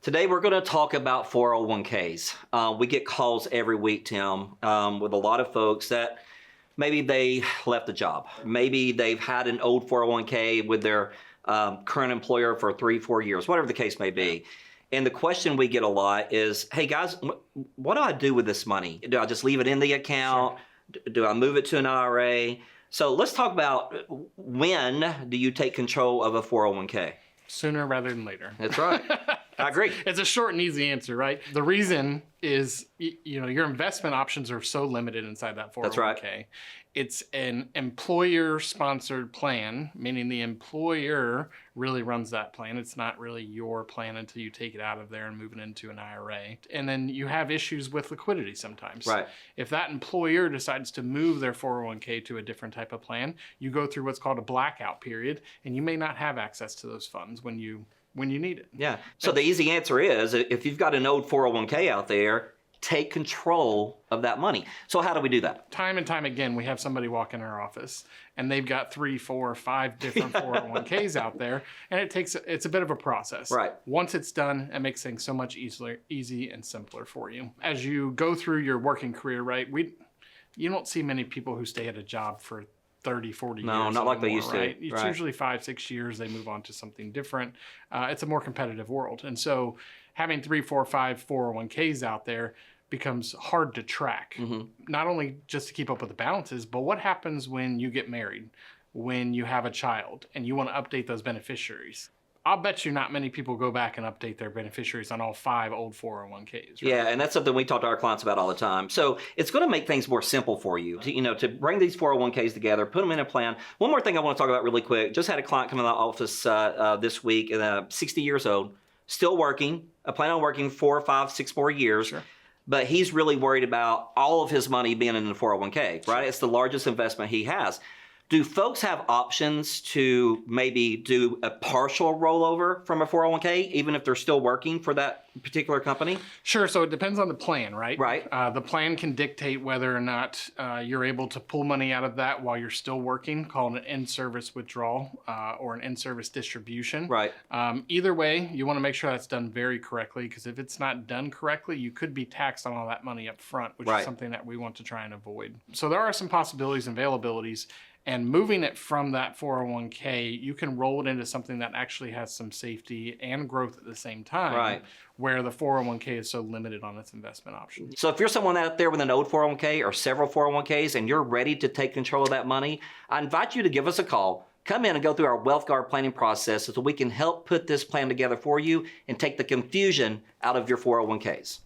Today we're going to talk about 401ks. We get calls every week, Tim, with a lot of folks that maybe they left a job. Maybe they've had an old 401k with their current employer for 3-4 years, whatever the case may be. And the question we get a lot is, hey guys, what do I do with this money? Do I just leave it in the account? Sure. Do I move it to an IRA? So let's talk about, when do you take control of a 401k? Sooner rather than later. That's right. I agree. It's a short and easy answer, right? The reason is, your investment options are so limited inside that 401k. That's right. It's an employer-sponsored plan, meaning the employer really runs that plan. It's not really your plan until you take it out of there and move it into an IRA. And then you have issues with liquidity sometimes. Right. If that employer decides to move their 401k to a different type of plan, you go through what's called a blackout period, and you may not have access to those funds when you need it. Yeah. So the easy answer is, if you've got an old 401k out there, take control of that money. So how do we do that? Time and time again, we have somebody walk in our office and they've got 3, 4, 5 different 401ks out there, and it's a bit of a process. Right. Once it's done, it makes things so much easy and simpler for you. As you go through your working career, right, you don't see many people who stay at a job for 30, 40 years. No, not like they used to. Right? It's usually 5, 6 years, they move on to something different. It's a more competitive world. And so having 3, 4, 5 401ks out there becomes hard to track. Mm-hmm. Not only just to keep up with the balances, but what happens when you get married, when you have a child, and you want to update those beneficiaries? I'll bet you not many people go back and update their beneficiaries on all 5 old 401ks. Right? Yeah, and that's something we talk to our clients about all the time. So it's going to make things more simple for you, to bring these 401ks together, put them in a plan. One more thing I want to talk about really quick. Just had a client come in the office this week, 60 years old, still working. I plan on working 4, 5, 6 more years. Sure. But he's really worried about all of his money being in the 401k, right? It's the largest investment he has. Do folks have options to maybe do a partial rollover from a 401k, even if they're still working for that particular company? Sure. So it depends on the plan, right? Right. The plan can dictate whether or not you're able to pull money out of that while you're still working, called an in-service withdrawal or an in-service distribution. Right. Either way, you want to make sure that's done very correctly, because if it's not done correctly, you could be taxed on all that money up front, which is something that we want to try and avoid. So there are some possibilities and availabilities. And moving it from that 401k, you can roll it into something that actually has some safety and growth at the same time, right, where the 401k is so limited on its investment options. So if you're someone out there with an old 401k or several 401ks and you're ready to take control of that money, I invite you to give us a call. Come in and go through our Wealth Guard planning process so that we can help put this plan together for you and take the confusion out of your 401ks.